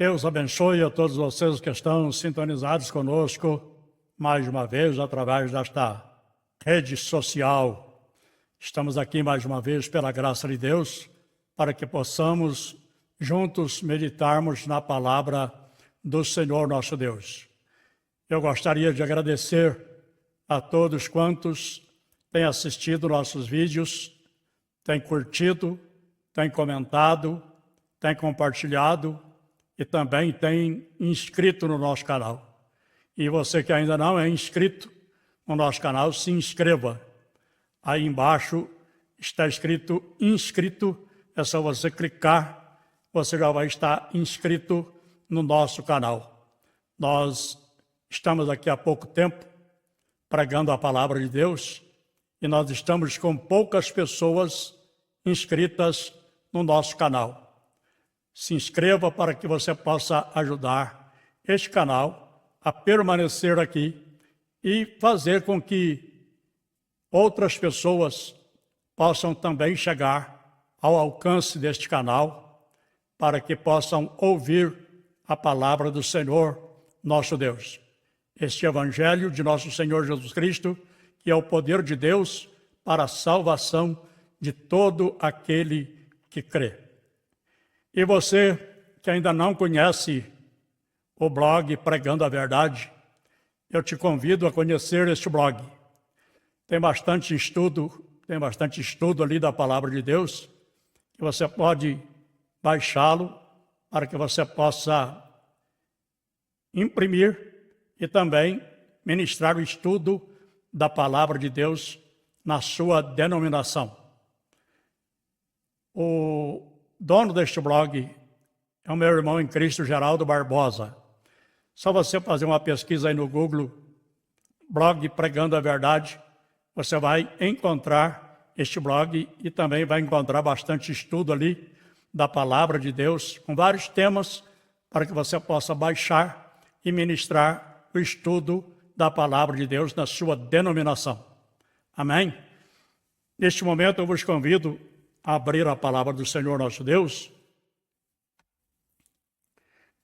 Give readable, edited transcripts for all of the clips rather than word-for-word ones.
Deus abençoe a todos vocês que estão sintonizados conosco, mais uma vez, através desta rede social. Estamos aqui mais uma vez, pela graça de Deus, para que possamos juntos meditarmos na palavra do Senhor nosso Deus. Eu gostaria de agradecer a todos quantos têm assistido nossos vídeos, têm curtido, têm comentado, têm compartilhado e também têm inscrito no nosso canal. E você que ainda não é inscrito no nosso canal, se inscreva. Aí embaixo está escrito inscrito, é só você clicar, você já vai estar inscrito no nosso canal. Nós estamos aqui há pouco tempo pregando a palavra de Deus e nós estamos com poucas pessoas inscritas no nosso canal. Se inscreva para que você possa ajudar este canal a permanecer aqui e fazer com que outras pessoas possam também chegar ao alcance deste canal para que possam ouvir a palavra do Senhor, nosso Deus. Este Evangelho de nosso Senhor Jesus Cristo, que é o poder de Deus para a salvação de todo aquele que crê. E você que ainda não conhece o blog Pregando a Verdade, eu te convido a conhecer este blog. Tem bastante estudo ali da palavra de Deus, que você pode baixá-lo para que você possa imprimir e também ministrar o estudo da palavra de Deus na sua denominação. O dono deste blog é o meu irmão em Cristo, Geraldo Barbosa. Só você fazer uma pesquisa aí no Google, blog Pregando a Verdade, você vai encontrar este blog e também vai encontrar bastante estudo ali da palavra de Deus, com vários temas para que você possa baixar e ministrar o estudo da palavra de Deus na sua denominação. Amém? Neste momento eu vos convido a abrir a palavra do Senhor nosso Deus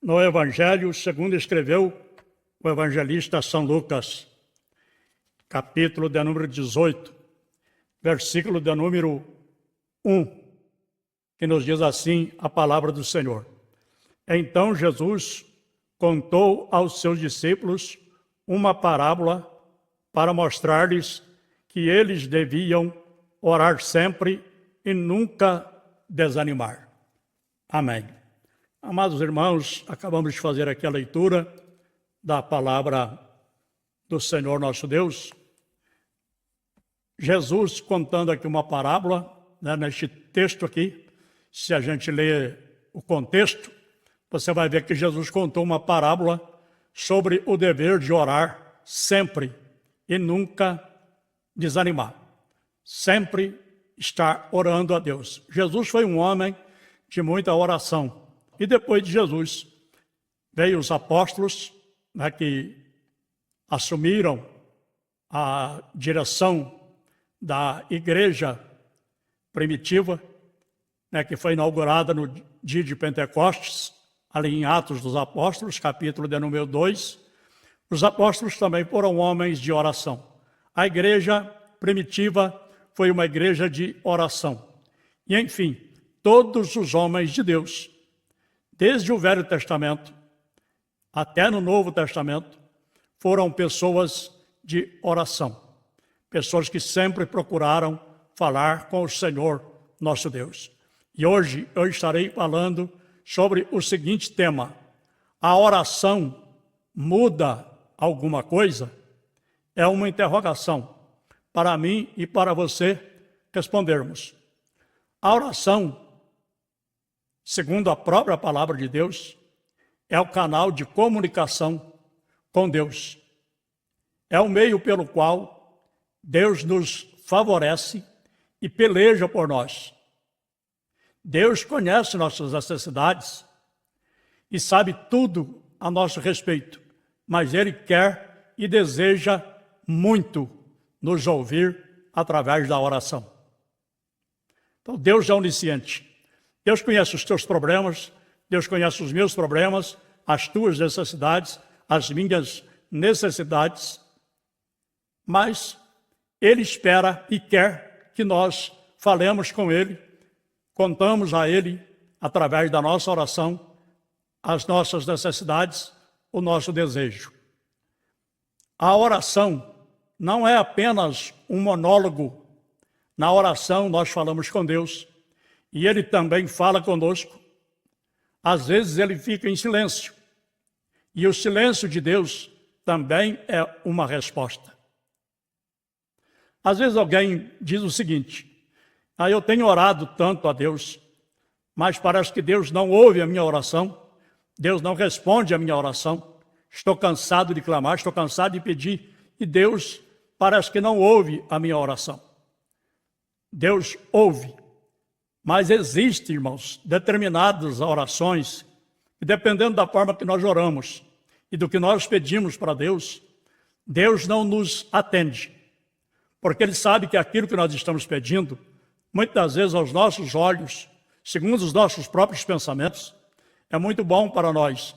no Evangelho segundo escreveu o evangelista São Lucas, capítulo de número 18, versículo de número 1, que nos diz assim a palavra do Senhor. Então Jesus contou aos seus discípulos uma parábola para mostrar-lhes que eles deviam orar sempre e nunca desanimar. Amém. Amados irmãos, acabamos de fazer aqui a leitura da palavra do Senhor nosso Deus. Jesus contando aqui uma parábola, neste texto aqui, se a gente ler o contexto, você vai ver que Jesus contou uma parábola sobre o dever de orar sempre e nunca desanimar. Sempre estar orando a Deus. Jesus foi um homem de muita oração. E depois de Jesus, veio os apóstolos, que assumiram a direção da igreja primitiva, que foi inaugurada no dia de Pentecostes, ali em Atos dos Apóstolos, capítulo de número 2. Os apóstolos também foram homens de oração. A igreja primitiva foi uma igreja de oração. E, enfim, todos os homens de Deus, desde o Velho Testamento até no Novo Testamento, foram pessoas de oração. Pessoas que sempre procuraram falar com o Senhor nosso Deus. E hoje eu estarei falando sobre o seguinte tema: a oração muda alguma coisa? É uma interrogação para mim e para você respondermos. A oração, segundo a própria palavra de Deus, é o canal de comunicação com Deus. É o meio pelo qual Deus nos favorece e peleja por nós. Deus conhece nossas necessidades e sabe tudo a nosso respeito, mas Ele quer e deseja muito nos ouvir através da oração. Então, Deus é onisciente. Deus conhece os teus problemas, Deus conhece os meus problemas, as tuas necessidades, as minhas necessidades, mas Ele espera e quer que nós falemos com Ele, contamos a Ele, através da nossa oração, as nossas necessidades, o nosso desejo. A oração não é apenas um monólogo. Na oração nós falamos com Deus e Ele também fala conosco. Às vezes Ele fica em silêncio e o silêncio de Deus também é uma resposta. Às vezes alguém diz o seguinte: eu tenho orado tanto a Deus, mas parece que Deus não ouve a minha oração, Deus não responde a minha oração, estou cansado de clamar, estou cansado de pedir, e Deus parece que não ouve a minha oração. Deus ouve, mas existem, irmãos, determinadas orações, que dependendo da forma que nós oramos e do que nós pedimos para Deus, Deus não nos atende, porque Ele sabe que aquilo que nós estamos pedindo, muitas vezes aos nossos olhos, segundo os nossos próprios pensamentos, é muito bom para nós,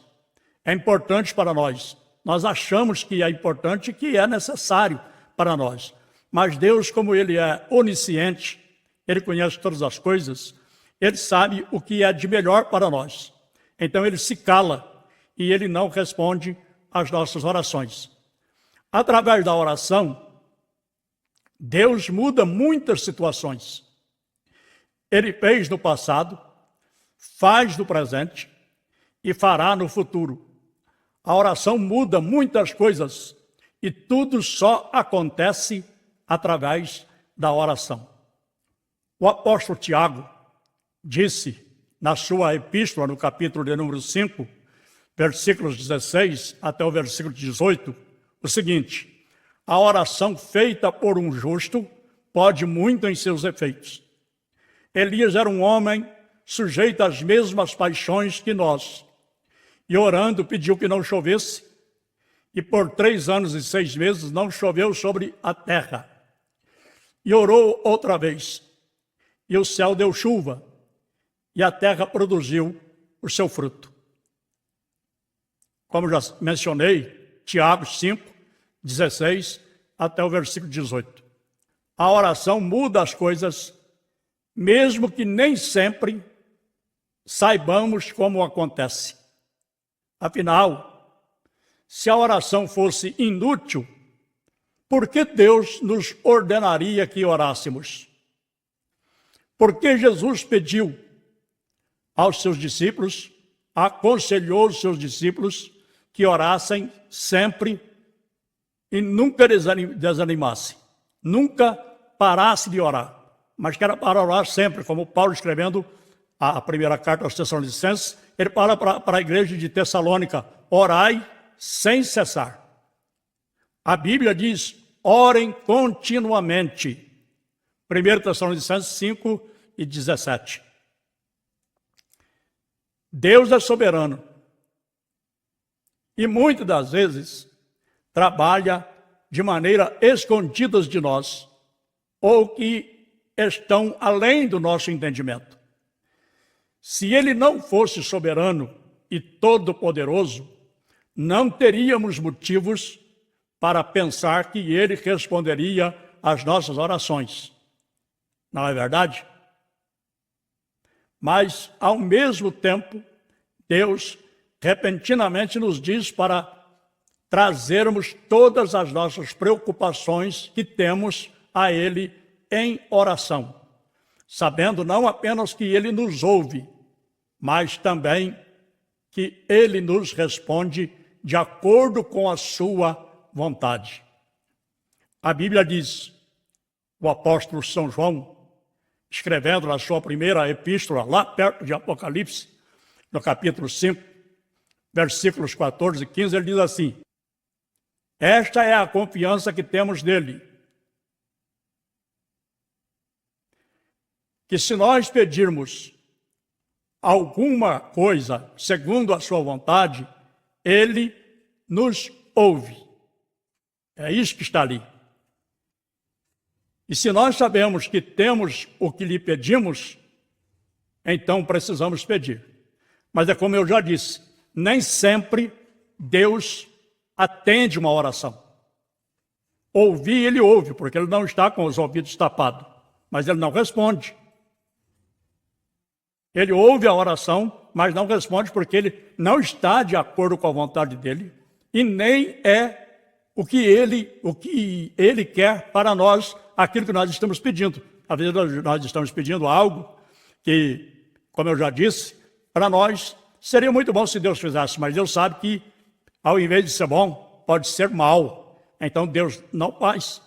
é importante para nós. Nós achamos que é importante e que é necessário para nós. Mas Deus, como Ele é onisciente, Ele conhece todas as coisas, Ele sabe o que é de melhor para nós. Então Ele se cala e Ele não responde às nossas orações. Através da oração, Deus muda muitas situações. Ele fez no passado, faz no presente e fará no futuro. A oração muda muitas coisas e tudo só acontece através da oração. O apóstolo Tiago disse na sua epístola, no capítulo de número 5, versículos 16 até o versículo 18, o seguinte: a oração feita por um justo pode muito em seus efeitos. Elias era um homem sujeito às mesmas paixões que nós, e orando pediu que não chovesse, e por 3 anos e 6 meses não choveu sobre a terra. E orou outra vez, e o céu deu chuva, e a terra produziu o seu fruto. Como já mencionei, Tiago 5, 16 até o versículo 18. A oração muda as coisas, mesmo que nem sempre saibamos como acontece. Afinal, se a oração fosse inútil, por que Deus nos ordenaria que orássemos? Porque Jesus pediu aos seus discípulos, aconselhou os seus discípulos que orassem sempre e nunca desanimassem, nunca parasse de orar, mas que era para orar sempre, como Paulo escrevendo a primeira carta aos Tessalonicenses, ele fala para a igreja de Tessalônica: orai sem cessar. A Bíblia diz: orem continuamente. 1 Tessalonicenses 5 e 17. Deus é soberano e muitas das vezes trabalha de maneira escondidas de nós ou que estão além do nosso entendimento. Se Ele não fosse soberano e todo-poderoso, não teríamos motivos para pensar que Ele responderia às nossas orações. Não é verdade? Mas, ao mesmo tempo, Deus repentinamente nos diz para trazermos todas as nossas preocupações que temos a Ele em oração, sabendo não apenas que Ele nos ouve, mas também que Ele nos responde de acordo com a sua vontade. A Bíblia diz, o apóstolo São João, escrevendo na sua primeira epístola, lá perto de Apocalipse, no capítulo 5, versículos 14 e 15, ele diz assim: esta é a confiança que temos nele, que se nós pedirmos alguma coisa segundo a sua vontade, Ele nos ouve. É isso que está ali. E se nós sabemos que temos o que lhe pedimos, então precisamos pedir. Mas é como eu já disse, nem sempre Deus atende uma oração. Ouvir, ele ouve, porque ele não está com os ouvidos tapados, mas ele não responde. Ele ouve a oração, mas não responde porque ele não está de acordo com a vontade dele e nem é o que ele quer para nós, aquilo que nós estamos pedindo. Às vezes nós estamos pedindo algo que, como eu já disse, para nós seria muito bom se Deus fizesse, mas Deus sabe que, ao invés de ser bom, pode ser mal. Então Deus não faz.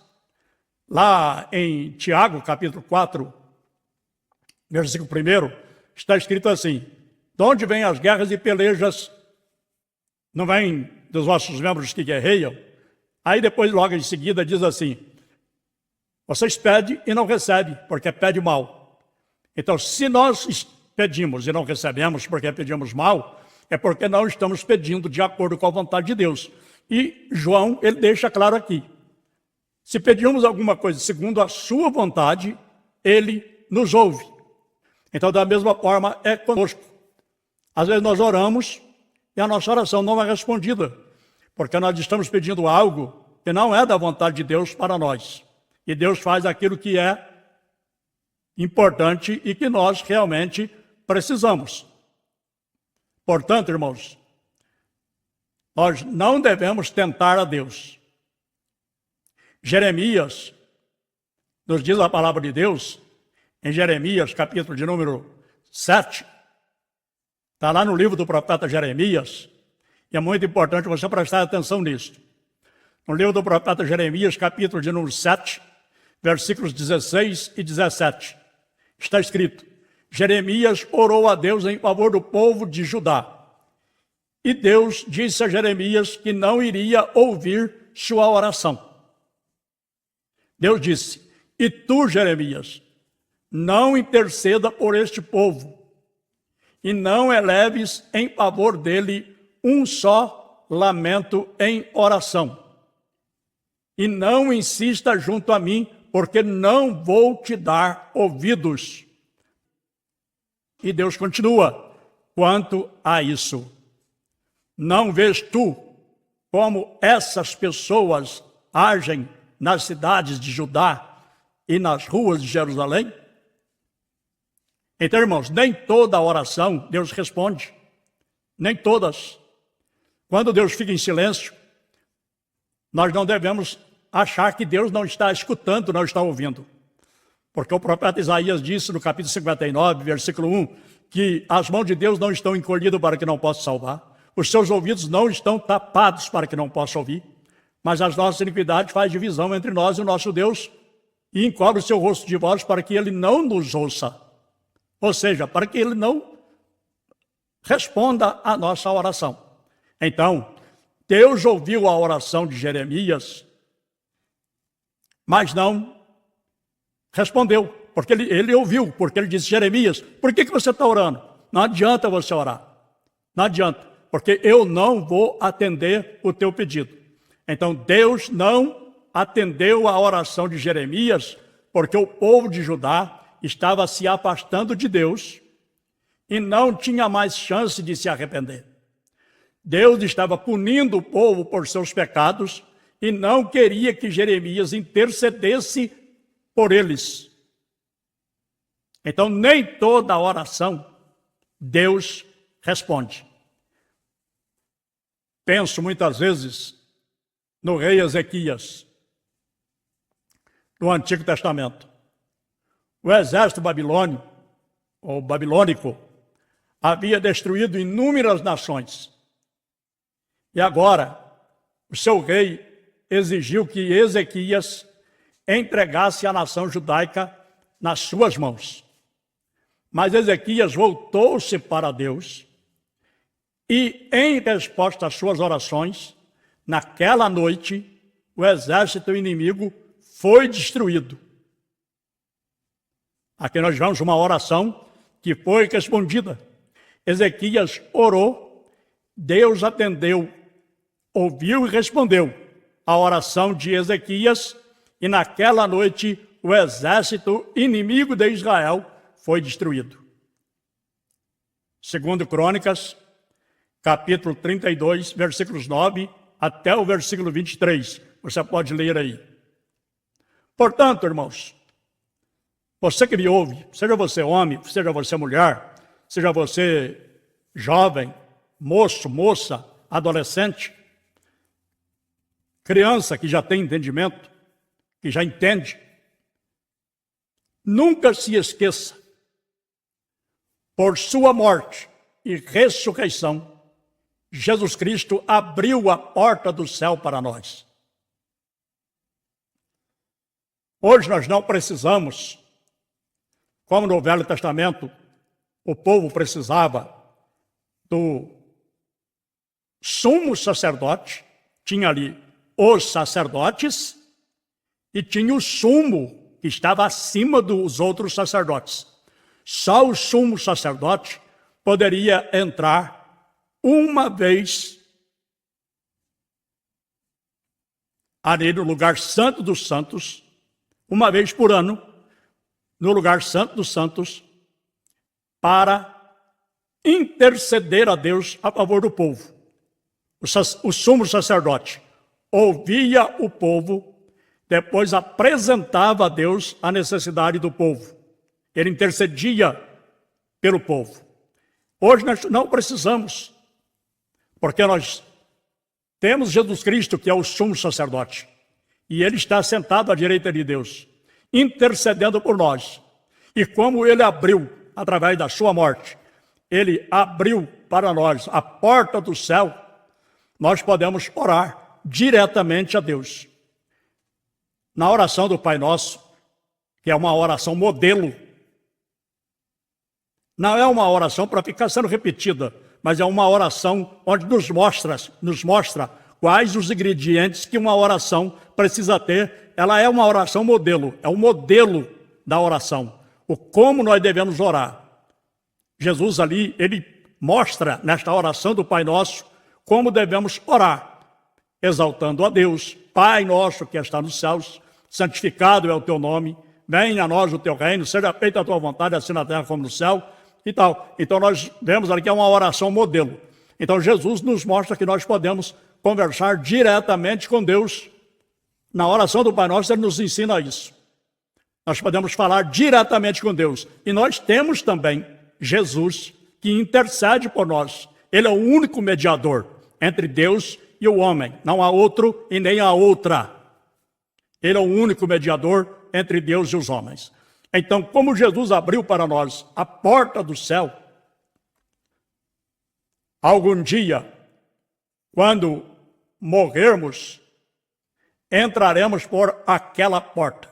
Lá em Tiago, capítulo 4, versículo 1, está escrito assim: de onde vêm as guerras e pelejas? Não vêm dos vossos membros que guerreiam? Aí depois, logo em seguida, diz assim: vocês pedem e não recebem, porque pedem mal. Então, se nós pedimos e não recebemos porque pedimos mal, é porque não estamos pedindo de acordo com a vontade de Deus. E João, ele deixa claro aqui: se pedimos alguma coisa segundo a sua vontade, ele nos ouve. Então, da mesma forma, é conosco. Às vezes nós oramos e a nossa oração não é respondida, porque nós estamos pedindo algo que não é da vontade de Deus para nós. E Deus faz aquilo que é importante e que nós realmente precisamos. Portanto, irmãos, nós não devemos tentar a Deus. Jeremias nos diz a palavra de Deus, em Jeremias, capítulo de número 7, está lá no livro do profeta Jeremias, e é muito importante você prestar atenção nisso. No livro do profeta Jeremias, capítulo de número 7, versículos 16 e 17, está escrito: Jeremias orou a Deus em favor do povo de Judá. E Deus disse a Jeremias que não iria ouvir sua oração. Deus disse: e tu, Jeremias, não interceda por este povo, e não eleves em favor dele um só lamento em oração. E não insista junto a mim, porque não vou te dar ouvidos. E Deus continua: quanto a isso, não vês tu como essas pessoas agem nas cidades de Judá e nas ruas de Jerusalém? Então, irmãos, nem toda oração Deus responde, nem todas. Quando Deus fica em silêncio, nós não devemos achar que Deus não está escutando, não está ouvindo. Porque o profeta Isaías disse no capítulo 59, versículo 1, que as mãos de Deus não estão encolhidas para que não possa salvar. Os seus ouvidos não estão tapados para que não possa ouvir, mas as nossas iniquidades fazem divisão entre nós e o nosso Deus, e encobre o seu rosto de vós para que ele não nos ouça. Ou seja, para que ele não responda à nossa oração. Então, Deus ouviu a oração de Jeremias, mas não respondeu, porque ele ouviu, porque ele disse: Jeremias, por que você está orando? Não adianta você orar, não adianta. Porque eu não vou atender o teu pedido. Então, Deus não atendeu a oração de Jeremias, porque o povo de Judá estava se afastando de Deus e não tinha mais chance de se arrepender. Deus estava punindo o povo por seus pecados e não queria que Jeremias intercedesse por eles. Então, nem toda oração Deus responde. Penso muitas vezes no rei Ezequias, no Antigo Testamento. O exército babilônico, ou babilônico, havia destruído inúmeras nações. E agora, o seu rei exigiu que Ezequias entregasse a nação judaica nas suas mãos. Mas Ezequias voltou-se para Deus e, em resposta às suas orações, naquela noite, o exército inimigo foi destruído. Aqui nós vemos uma oração que foi respondida. Ezequias orou, Deus atendeu, ouviu e respondeu a oração de Ezequias, e naquela noite o exército inimigo de Israel foi destruído. Segundo Crônicas, capítulo 32, versículos 9 até o versículo 23. Você pode ler aí. Portanto, irmãos, você que me ouve, seja você homem, seja você mulher, seja você jovem, moço, moça, adolescente, criança que já tem entendimento, que já entende, nunca se esqueça, por sua morte e ressurreição, Jesus Cristo abriu a porta do céu para nós. Hoje nós não precisamos, como no Velho Testamento, o povo precisava do sumo sacerdote, tinha ali os sacerdotes e tinha o sumo que estava acima dos outros sacerdotes. Só o sumo sacerdote poderia entrar uma vez ali no lugar santo dos santos, uma vez por ano, no lugar santo dos santos, para interceder a Deus a favor do povo. O sumo sacerdote ouvia o povo, depois apresentava a Deus a necessidade do povo. Ele intercedia pelo povo. Hoje nós não precisamos, porque nós temos Jesus Cristo, que é o sumo sacerdote, e ele está sentado à direita de Deus, intercedendo por nós. E como ele abriu, através da sua morte, ele abriu para nós a porta do céu, nós podemos orar diretamente a Deus. Na oração do Pai Nosso, que é uma oração modelo, não é uma oração para ficar sendo repetida, mas é uma oração onde nos mostra quais os ingredientes que uma oração precisa ter. Ela é uma oração modelo, é o modelo da oração, o como nós devemos orar. Jesus ali, ele mostra nesta oração do Pai Nosso como devemos orar, exaltando a Deus. Pai nosso que está nos céus, santificado é o teu nome, venha a nós o teu reino, seja feita a tua vontade, assim na terra como no céu, e tal. Então nós vemos ali que é uma oração modelo. Então Jesus nos mostra que nós podemos conversar diretamente com Deus. Na oração do Pai Nosso, ele nos ensina isso. Nós podemos falar diretamente com Deus. E nós temos também Jesus, que intercede por nós. Ele é o único mediador entre Deus e o homem. Não há outro e nem há outra. Ele é o único mediador entre Deus e os homens. Então, como Jesus abriu para nós a porta do céu, algum dia, quando morrermos, entraremos por aquela porta.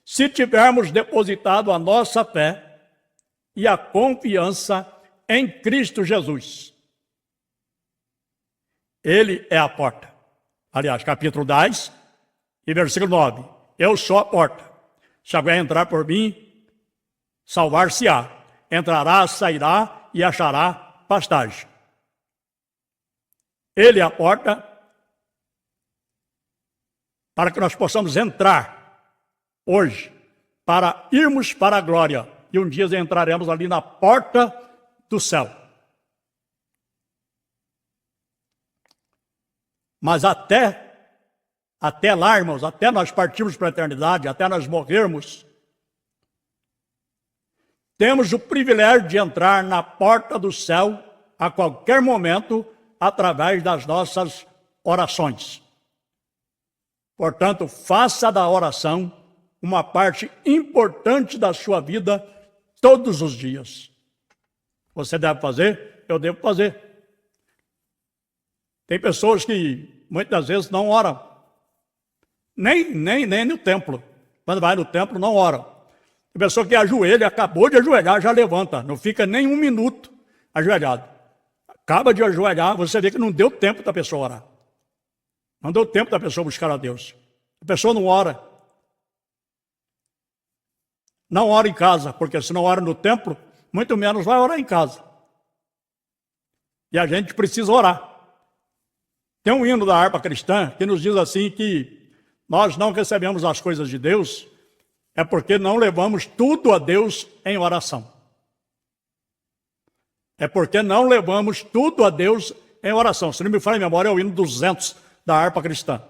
Se tivermos depositado a nossa fé e a confiança em Cristo Jesus. Ele é a porta. Aliás, capítulo 10 e versículo 9. Eu sou a porta. Se alguém entrar por mim, salvar-se-á. Entrará, sairá e achará pastagem. Ele é a porta para que nós possamos entrar hoje, para irmos para a glória. E um dia entraremos ali na porta do céu. Mas até lá, irmãos, até nós partirmos para a eternidade, até nós morrermos, temos o privilégio de entrar na porta do céu a qualquer momento através das nossas orações. Portanto, faça da oração uma parte importante da sua vida todos os dias. Você deve fazer? Eu devo fazer. Tem pessoas que muitas vezes não oram. Nem no templo. Quando vai no templo, não ora. A pessoa que ajoelha, acabou de ajoelhar, já levanta. Não fica nem um minuto ajoelhado. Acaba de ajoelhar, você vê que não deu tempo da pessoa orar. Não deu tempo da pessoa buscar a Deus. A pessoa não ora. Não ora em casa, porque se não ora no templo, muito menos vai orar em casa. E a gente precisa orar. Tem um hino da harpa cristã que nos diz assim que nós não recebemos as coisas de Deus, é porque não levamos tudo a Deus em oração. É porque não levamos tudo a Deus em oração. Se não me falha a memória, é o hino 200 da harpa cristã.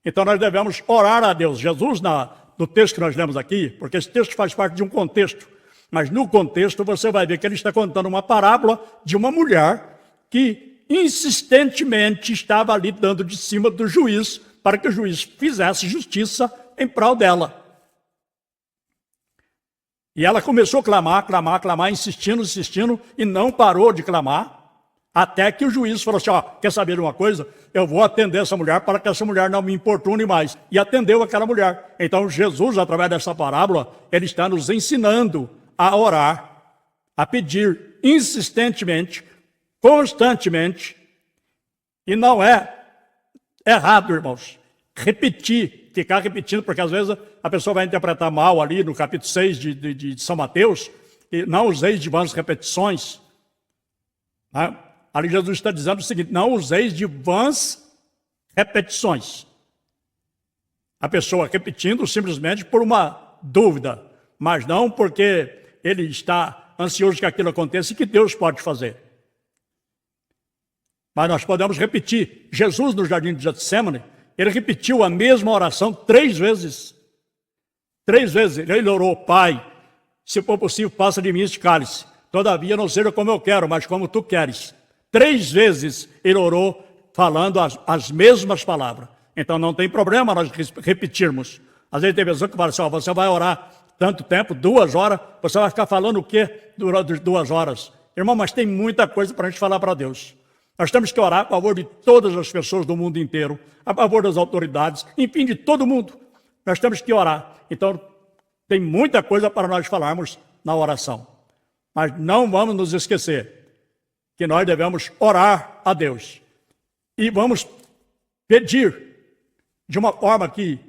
Então nós devemos orar a Deus. Jesus, no texto que nós lemos aqui, porque esse texto faz parte de um contexto, mas no contexto você vai ver que ele está contando uma parábola de uma mulher que insistentemente estava ali dando de cima do juiz para que o juiz fizesse justiça em prol dela. E ela começou a clamar, insistindo, e não parou de clamar, até que o juiz falou assim, quer saber de uma coisa? Eu vou atender essa mulher para que essa mulher não me importune mais. E atendeu aquela mulher. Então Jesus, através dessa parábola, ele está nos ensinando a orar, a pedir insistentemente, constantemente, e não é errado, irmãos, ficar repetindo, porque às vezes a pessoa vai interpretar mal ali no capítulo 6 de São Mateus, e não useis de vãs repetições. Né? Ali Jesus está dizendo o seguinte, não useis de vãs repetições. A pessoa repetindo simplesmente por uma dúvida, mas não porque ele está ansioso que aquilo aconteça e que Deus pode fazer. Mas nós podemos repetir. Jesus, no jardim de Getsemane, ele repetiu a mesma oração 3 vezes. 3 vezes. Ele orou, Pai, se for possível, passa de mim este cálice. Todavia, não seja como eu quero, mas como tu queres. 3 vezes ele orou, falando as mesmas palavras. Então, não tem problema nós repetirmos. Às vezes tem pessoa que fala assim, você vai orar tanto tempo, 2 horas, você vai ficar falando o quê durante 2 horas? Irmão, mas tem muita coisa para a gente falar para Deus. Nós temos que orar a favor de todas as pessoas do mundo inteiro, a favor das autoridades, enfim, de todo mundo. Nós temos que orar. Então, tem muita coisa para nós falarmos na oração. Mas não vamos nos esquecer que nós devemos orar a Deus. E vamos pedir de uma forma que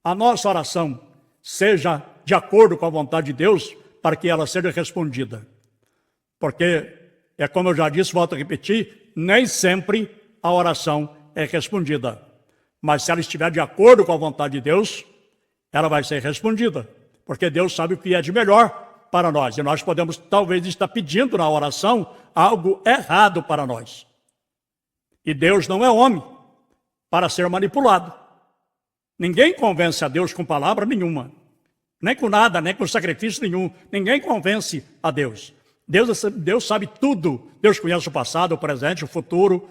a nossa oração seja de acordo com a vontade de Deus, para que ela seja respondida. Porque, é como eu já disse, volto a repetir, nem sempre a oração é respondida. Mas se ela estiver de acordo com a vontade de Deus, ela vai ser respondida. Porque Deus sabe o que é de melhor para nós. E nós podemos, talvez, estar pedindo na oração algo errado para nós. E Deus não é homem para ser manipulado. Ninguém convence a Deus com palavra nenhuma. Nem com nada, nem com sacrifício nenhum. Ninguém convence a Deus. Deus sabe tudo. Deus conhece o passado, o presente, o futuro.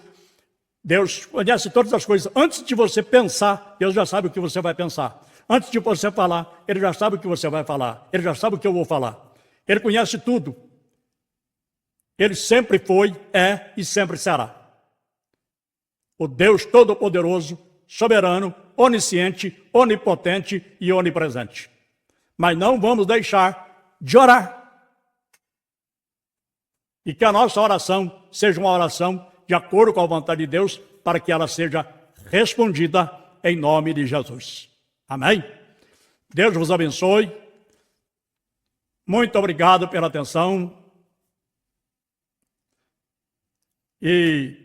Deus conhece todas as coisas. Antes de você pensar, Deus já sabe o que você vai pensar. Antes de você falar, Ele já sabe o que você vai falar. Ele já sabe o que eu vou falar. Ele conhece tudo. Ele sempre foi, é e sempre será. O Deus Todo-Poderoso, soberano, onisciente, onipotente e onipresente. Mas não vamos deixar de orar. E que a nossa oração seja uma oração de acordo com a vontade de Deus, para que ela seja respondida em nome de Jesus. Amém? Deus vos abençoe. Muito obrigado pela atenção. E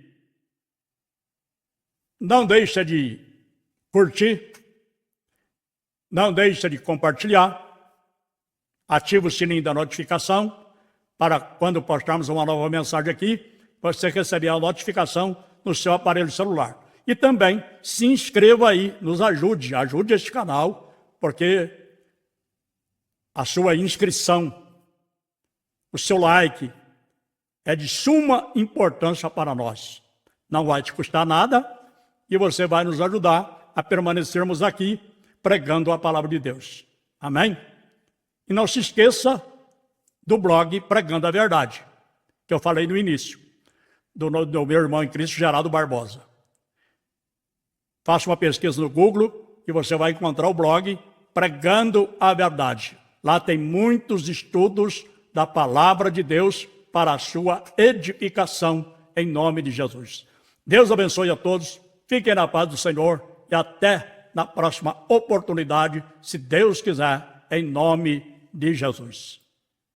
não deixe de curtir. Não deixe de compartilhar. Ative o sininho da notificação para quando postarmos uma nova mensagem aqui, você receber a notificação no seu aparelho celular. E também se inscreva aí, nos ajude este canal, porque a sua inscrição, o seu like, é de suma importância para nós. Não vai te custar nada e você vai nos ajudar a permanecermos aqui pregando a palavra de Deus. Amém? E não se esqueça do blog Pregando a Verdade, que eu falei no início, do meu irmão em Cristo, Geraldo Barbosa. Faça uma pesquisa no Google e você vai encontrar o blog Pregando a Verdade. Lá tem muitos estudos da palavra de Deus para a sua edificação em nome de Jesus. Deus abençoe a todos, fiquem na paz do Senhor e até na próxima oportunidade, se Deus quiser, em nome de Jesus.